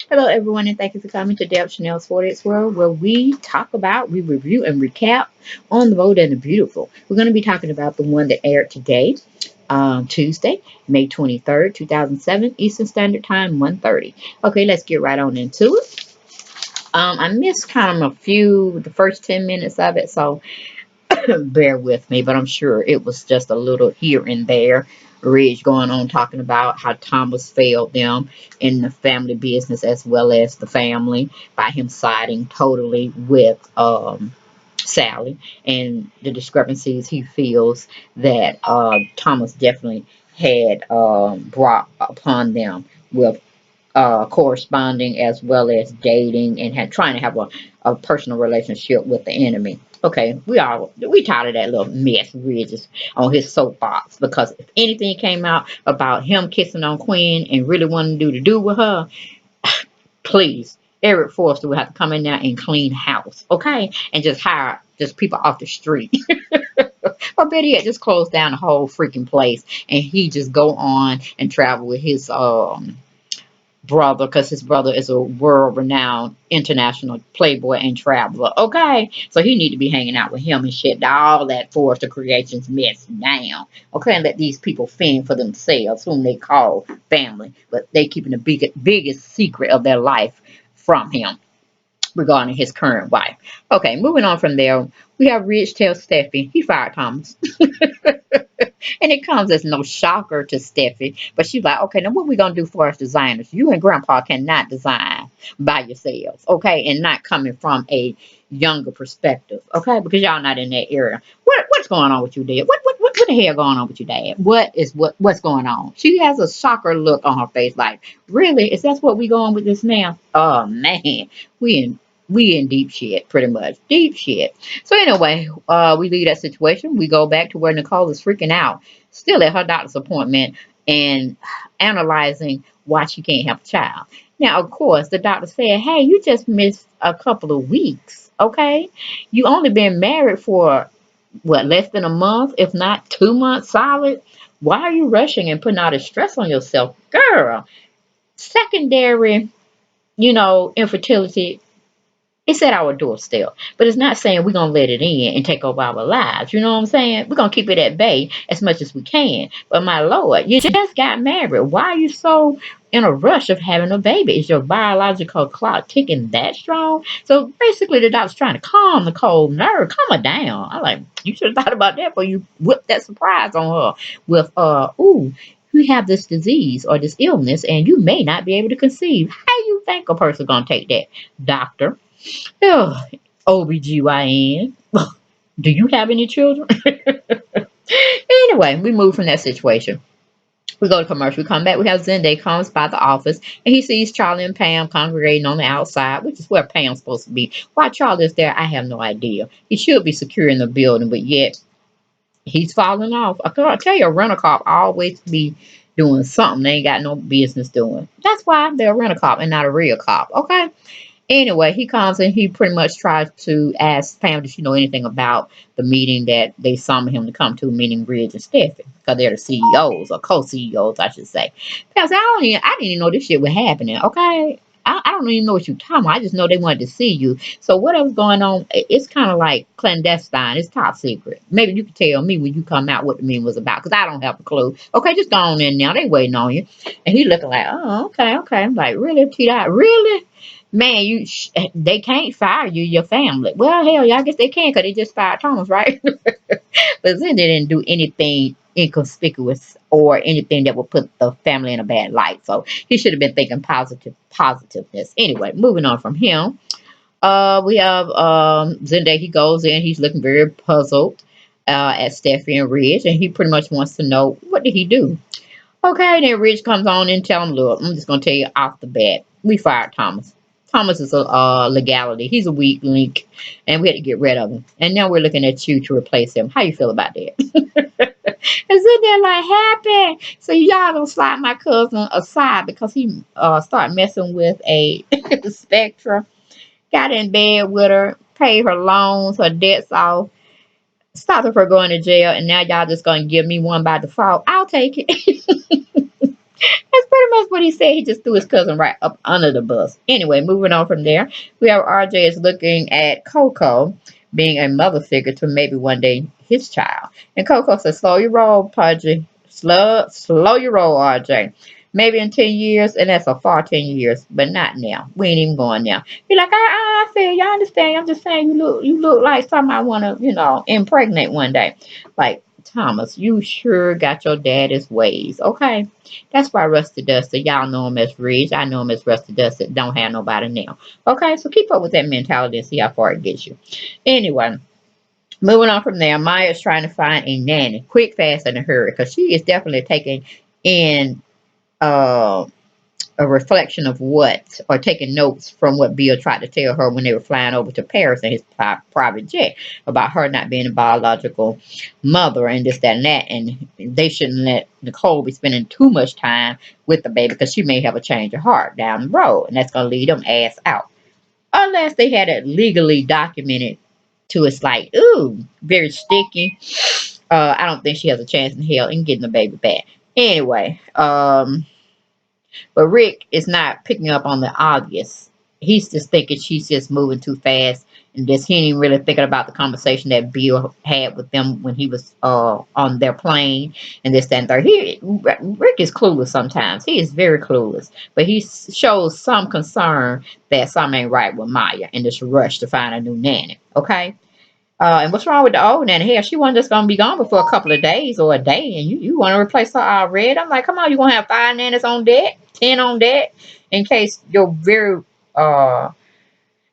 Hello, everyone, and thank you for coming to Deb Chanel's 40th World, where we talk about, we review, and recap On the Bold and the Beautiful. We're going to be talking about the one that aired today, Tuesday, May 23rd, 2007, Eastern Standard Time, 1:30. Okay, let's get right on into it. I missed kind of the first 10 minutes of it, so bear with me, but I'm sure it was just a little here and there. Ridge going on talking about how Thomas failed them in the family business as well as the family by him siding totally with Sally, and the discrepancies he feels that Thomas definitely had brought upon them with corresponding as well as dating and had trying to have a personal relationship with the enemy. Okay, we tired of that little mess Ridge is on his soapbox, because if anything came out about him kissing on Queen and really wanting to do with her, please, Eric Forster would have to come in there and clean house, okay, and just hire just people off the street. Or better yet, just close down the whole freaking place and he just go on and travel with his brother, because his brother is a world-renowned international playboy and traveler. Okay, so he need to be hanging out with him and shut all that Forrester Creations mess down. Okay, and let these people fend for themselves, whom they call family, but they keeping the biggest secret of their life from him regarding his current wife. Okay, moving on from there, we have Rich tell Steffi he fired Thomas. And it comes as no shocker to Steffi. But she's like, okay, now what we gonna do for us designers? You and Grandpa cannot design by yourselves, okay? And not coming from a younger perspective, okay? Because y'all not in that area. What's going on with you, Dad? What the hell going on with you, Dad? What's going on? She has a shocker look on her face, like, really? Is that what we going with this now? Oh man, we in we in deep shit, pretty much. Deep shit. So anyway, we leave that situation. We go back to where Nicole is freaking out, still at her doctor's appointment, and analyzing why she can't have a child. Now, of course, the doctor said, hey, you just missed a couple of weeks, okay? You only been married for, what, less than a month, if not 2 months solid? Why are you rushing and putting all this stress on yourself? Girl, secondary, infertility, it's at our doorstep, but it's not saying we're gonna let it in and take over our lives. You know what I'm saying? We're gonna keep it at bay as much as we can. But my Lord, you just got married. Why are you so in a rush of having a baby? Is your biological clock ticking that strong? So basically, the doctor's trying to calm the cold nerve, calm her down. I'm like, you should have thought about that before you whipped that surprise on her with, ooh, you have this disease or this illness, and you may not be able to conceive. How you think a person gonna take that, doctor? Oh, OBGYN. Do you have any children? Anyway, we move from that situation. We go to commercial. We come back. We have Zende comes by the office and he sees Charlie and Pam congregating on the outside, which is where Pam's supposed to be. Why Charlie is there, I have no idea. He should be securing the building, but yet he's falling off. I tell you, a rental cop always be doing something they ain't got no business doing. That's why they're a rental cop and not a real cop. Okay. Anyway, he comes and he pretty much tries to ask Pam, does she know anything about the meeting that they summoned him to come to, meeting Ridge and Steffi, because they're the CEOs or co-CEOs, I should say. Pam said, I didn't even know this shit was happening. Okay, I don't even know what you're talking about. I just know they wanted to see you. So whatever's going on, it's kind of like clandestine. It's top secret. Maybe you could tell me when you come out what the meeting was about, because I don't have a clue. Okay, just go on in now. They waiting on you. And he looking like, oh, okay. I'm like, really, T-Dot? Really? Man, they can't fire you, your family. Well, hell, yeah, I guess they can, because they just fired Thomas, right? But then they didn't do anything inconspicuous or anything that would put the family in a bad light. So he should have been thinking positiveness. Anyway, moving on from him. We have Zende. He goes in. He's looking very puzzled at Steffi and Ridge, and he pretty much wants to know, what did he do? Okay, then Ridge comes on and tell him, look, I'm just going to tell you off the bat, we fired Thomas. Thomas is a legality. He's a weak link, and we had to get rid of him. And now we're looking at you to replace him. How you feel about that? And so they're like, happy. So y'all gonna slide my cousin aside because he started messing with a Spectra, got in bed with her, paid her loans, her debts off, stopped her from going to jail, and now y'all just gonna give me one by default. I'll take it. That's pretty pretty much what he said. He just threw his cousin right up under the bus. Anyway, moving on from there, we have RJ is looking at Coco being a mother figure to maybe one day his child. And Coco says, slow your roll, Pudgy. Slow your roll, RJ. Maybe in 10 years, and that's a far 10 years, but not now. We ain't even going now. You're like, I feel you, I understand. I'm just saying you look like something I want to, impregnate one day. Like, Thomas, you sure got your daddy's ways, okay? That's why Rusty Dusty, y'all know him as Ridge. I know him as Rusty Dusty. Don't have nobody now. Okay, so keep up with that mentality and see how far it gets you. Anyway, moving on from there, Maya's trying to find a nanny, quick, fast, and in a hurry, because she is definitely taking in uh, a reflection of what, or taking notes from what Bill tried to tell her when they were flying over to Paris in his private jet about her not being a biological mother and this, that, and that. And they shouldn't let Nicole be spending too much time with the baby because she may have a change of heart down the road. And that's going to lead them ass out. Unless they had it legally documented to it's like, ooh, very sticky. I don't think she has a chance in hell in getting the baby back. Anyway, but Rick is not picking up on the obvious. He's just thinking she's just moving too fast, and just he ain't really thinking about the conversation that Bill had with them when he was on their plane and this, that, and third. Rick is clueless sometimes. He is very clueless, but he shows some concern that something ain't right with Maya in this rush to find a new nanny. Okay. And what's wrong with the old nanny? Hell, she wasn't just gonna be gone for a couple of days or a day, and you want to replace her already? I'm like, come on, you gonna have 5 nannies on deck, 10 on deck, in case your very the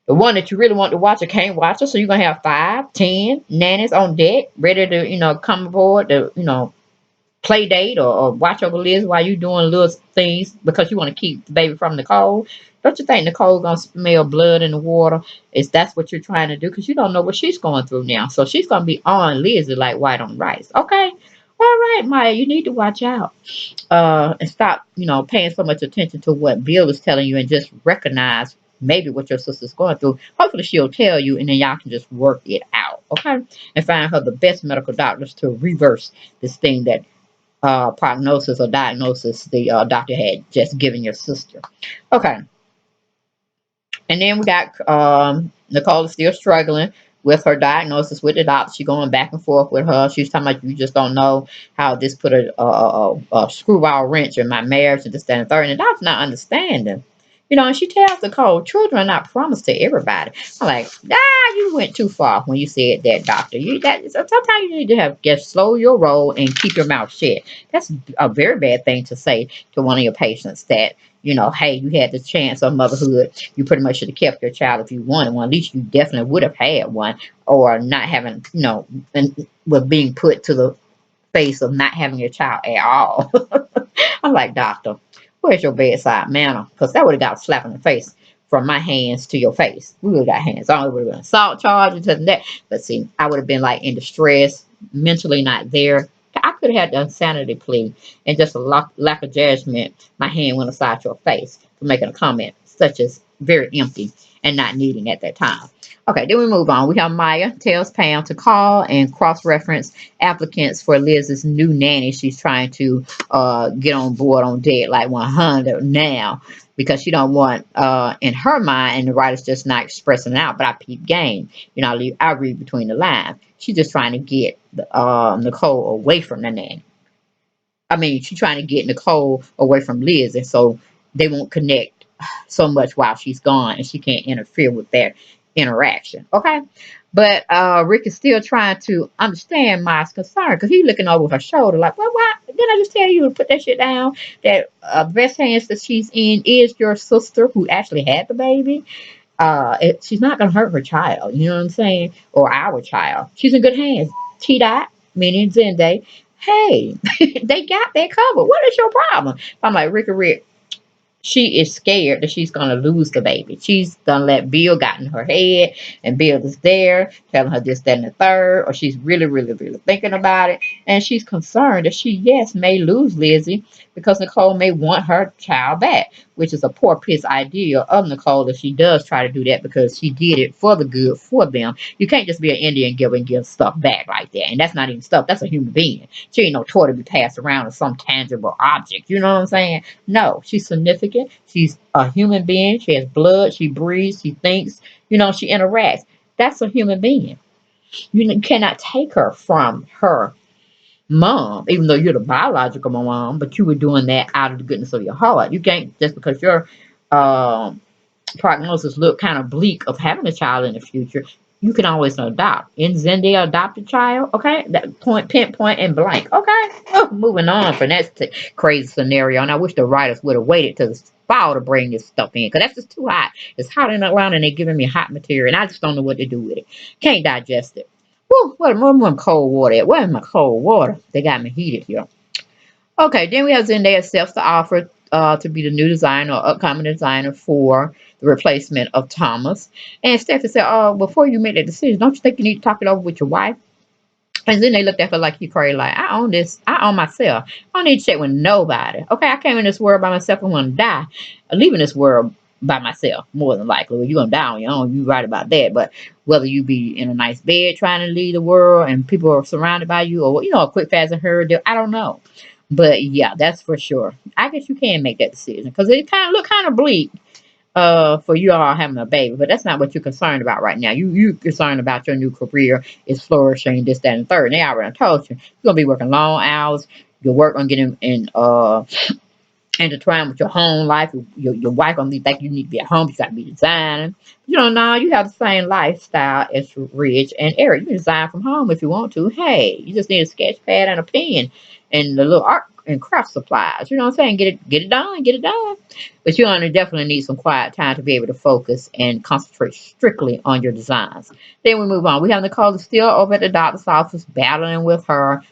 one that you really want to watch her can't watch her. So you're gonna have 5, 10 nannies on deck, ready to come aboard to play date or watch over Liz while you doing little things because you want to keep the baby from Nicole. Don't you think Nicole gonna smell blood in the water? Is that's what you're trying to do? Because you don't know what she's going through now. So she's gonna be on Lizzie like white on rice. Okay. All right, Maya, you need to watch out. And stop, paying so much attention to what Bill is telling you and just recognize maybe what your sister's going through. Hopefully she'll tell you and then y'all can just work it out. Okay. And find her the best medical doctors to reverse this thing that prognosis or diagnosis the doctor had just given your sister. Okay. And then we got Nicole is still struggling with her diagnosis with the doctor. She's going back and forth with her. She's talking about you just don't know how this put a screwball wrench in my marriage and this, that, and the third. And the doctor's not understanding. And she tells Nicole, children are not promised to everybody. I'm like, you went too far when you said that, doctor. Sometimes you need to just slow your roll and keep your mouth shut. That's a very bad thing to say to one of your patients that, hey, you had the chance of motherhood. You pretty much should have kept your child if you wanted one. At least you definitely would have had one, or not having, with being put to the face of not having your child at all. I'm like, doctor, where's your bedside manner? Because that would have got a slap in the face from my hands to your face. We would have got hands on. It would have been assault charges and that. But see, I would have been like in distress, mentally not there. I could have had the insanity plea and just a lack of judgment. My hand went aside your face for making a comment such as very empty and not needing at that time. Okay, then we move on. We have Maya tells Pam to call and cross-reference applicants for Liz's new nanny. She's trying to get on board on dead like 100 now because she don't want, in her mind, and the writer's just not expressing it out, but I peep game. I read between the lines. She's just trying to get Nicole away from the nanny. I mean, she's trying to get Nicole away from Liz, and so they won't connect so much while she's gone, and she can't interfere with their interaction. Okay, but Rick is still trying to understand Maya's concern because he's looking over her shoulder, like, well, why didn't I just tell you to put that shit down? That the best hands that she's in is your sister who actually had the baby. She's not gonna hurt her child. You know what I'm saying? Or our child. She's in good hands. T dot, meaning Zende. Hey, they got that covered. What is your problem? I'm like, Rick, she is scared that she's going to lose the baby. She's going to let Bill got in her head, and Bill is there telling her this, that, and the third, or she's really, really, really thinking about it. And she's concerned that she, yes, may lose Lizzie because Nicole may want her child back, which is a poor piss idea of Nicole if she does try to do that because she did it for the good for them. You can't just be an Indian giver and give stuff back like that. And that's not even stuff, that's a human being. She ain't no toy to be passed around as some tangible object. You know what I'm saying? No, she's significant. She's a human being. She has blood. She breathes. She thinks. She interacts. That's a human being. You cannot take her from her mom, even though you're the biological mom, but you were doing that out of the goodness of your heart. You can't just because your prognosis look kind of bleak of having a child in the future. You can always adopt. In Zende, adopt a child. Okay, that pinpoint, and blank. Okay, moving on from that crazy scenario. And I wish the writers would have waited till the fall to bring this stuff in because that's just too hot. It's hot in Atlanta, and they're giving me hot material, and I just don't know what to do with it. Can't digest it. Whew, where's my cold water at? Where's my cold water? They got me heated here. Okay, then we have Zendaya accepts the offer to be the new designer or upcoming designer for the replacement of Thomas. And Stephanie said, "Oh, before you make that decision, don't you think you need to talk it over with your wife?" And then they looked at her like you crazy, like, I own this, I own myself. I don't need to check with nobody. Okay, I came in this world by myself. I'm gonna die. I'm leaving this world by myself, more than likely. Well, you're gonna die on your own, you right about that. But whether you be in a nice bed trying to leave the world and people are surrounded by you, or a quick fast and hurry deal, I don't know. But yeah, that's for sure. I guess you can make that decision because it kind of look kind of bleak for you all having a baby, but that's not what you're concerned about right now. You concerned about your new career is flourishing, this, that, and the third. And they already told you you're gonna be working long hours. Your work gonna get in intertwined with your home life. Your wife gonna be think you need to be at home. You got to be designing. No, you have the same lifestyle as Ridge and Eric. You can design from home if you want to. Hey, you just need a sketch pad and a pen and the little art and craft supplies. You know what I'm saying? Get it done, get it done. But you're gonna definitely need some quiet time to be able to focus and concentrate strictly on your designs. Then we move on. We have Nicole still over at the doctor's office battling with her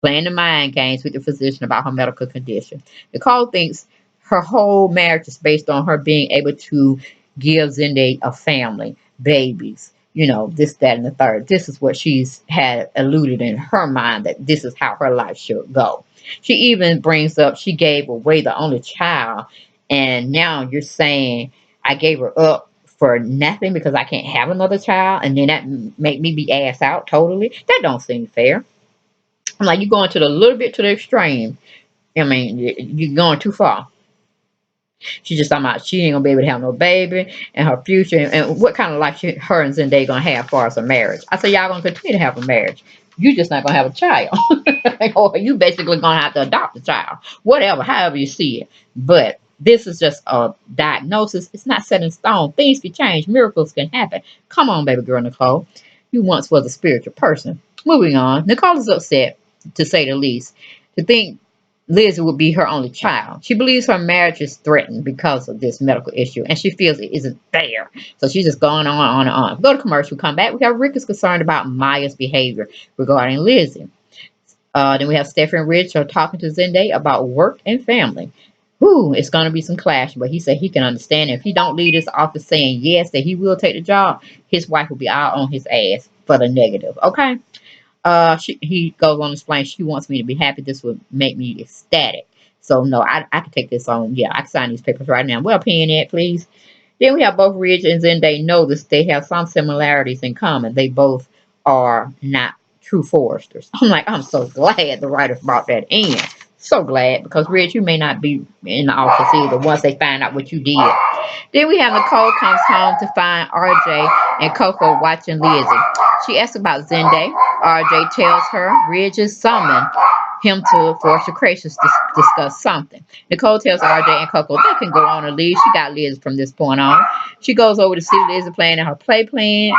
playing the mind games with the physician about her medical condition. Nicole thinks her whole marriage is based on her being able to give Zende a family, babies, this, that, and the third. This is what she's had alluded in her mind that this is how her life should go. She even brings up she gave away the only child, and now you're saying I gave her up for nothing because I can't have another child, and then that make me be ass out totally. That don't seem fair. I'm like, you're going to the little bit to the extreme. I mean, you're going too far. She just talking about she ain't gonna be able to have no baby and her future and what kind of life her and Zendaya gonna have as far as a marriage. I said, y'all gonna continue to have a marriage. You just not gonna have a child. Or you basically gonna have to adopt a child. Whatever, however you see it. But this is just a diagnosis. It's not set in stone. Things can change. Miracles can happen. Come on, baby girl Nicole. You once was a spiritual person. Moving on. Nicole is upset, to say the least. To think Liz would be her only child. She believes her marriage is threatened because of this medical issue, and she feels it isn't fair. So she's just going on and on. Go to commercial, come back. We have Rick is concerned about Maya's behavior regarding Lizzie. Then we have Stephanie and Rich are talking to Zende about work and family. Whew, it's going to be some clash, but he said he can understand if he don't leave this office saying yes, that he will take the job, his wife will be out on his ass for the negative. Okay? He goes on to explain she wants me to be happy. This would make me ecstatic. So no, I can take this on. Yeah, I can sign these papers right now. Well, pen it, please. Then we have both Ridge and Zende notice they have some similarities in common. They both are not true foresters. I'm like, I'm so glad the writers brought that in. So glad because Ridge, you may not be in the office either once they find out what you did. Then we have Nicole comes home to find RJ and Coco watching Lizzie. She asks about Zende. RJ tells her Ridges summoned him to Forest Creations to discuss something. Nicole tells RJ and Coco they can go on and leave. She got Liz from this point on. She goes over to see Liz playing in her playpen,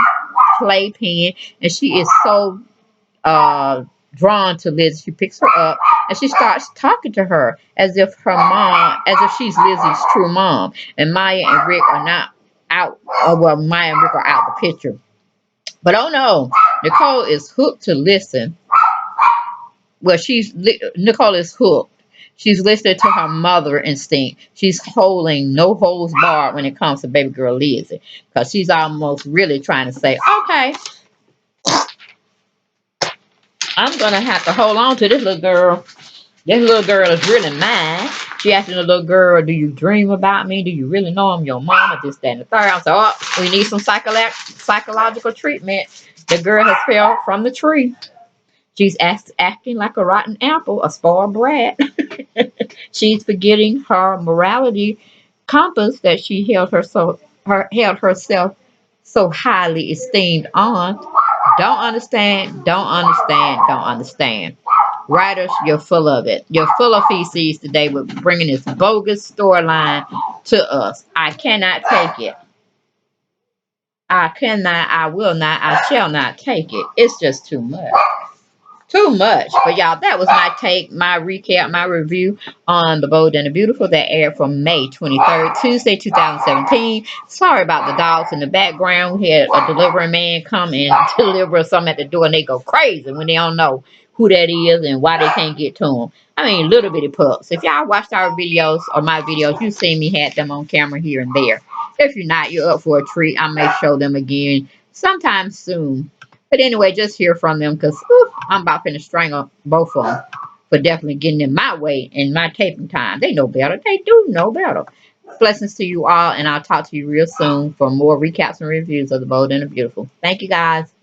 and she is so drawn to Liz. She picks her up and she starts talking to her as if she's Lizzie's true mom. And Maya and Rick are not out. Well, Maya and Rick are out the picture. But oh no, Nicole is hooked to listen. Well, Nicole is hooked She's listening to her mother instinct. She's holding no holds barred when it comes to baby girl Lizzie. Because she's almost really trying to say, okay, I'm going to have to hold on to this little girl. This little girl is really mine. She asking the little girl, do you dream about me? Do you really know I'm your mama? This, that, and the third. I said, oh, we need some psychological treatment. The girl has fell from the tree. She's acting like a rotten apple, a spoiled brat. She's forgetting her morality compass that she held herself so highly esteemed on. Don't understand, don't understand, don't understand. Writers, you're full of it. You're full of feces today with bringing this bogus storyline to us. I cannot take it. I cannot, I will not, I shall not take it. It's just too much. Too much. But y'all, that was my take, my recap, my review on The Bold and the Beautiful that aired from May 23rd, Tuesday, 2017. Sorry about the dogs in the background. We had a delivery man come and deliver something at the door and they go crazy when they don't know who that is and why they can't get to them. I mean, little bitty pups. If y'all watched our videos or my videos, you see me had them on camera here and there. If you're not, you're up for a treat. I may show them again sometime soon. But anyway, just hear from them because I'm about to strangle both of them for definitely getting in my way in my taping time. They know better. They do know better. Blessings to you all, and I'll talk to you real soon for more recaps and reviews of The Bold and the Beautiful. Thank you, guys.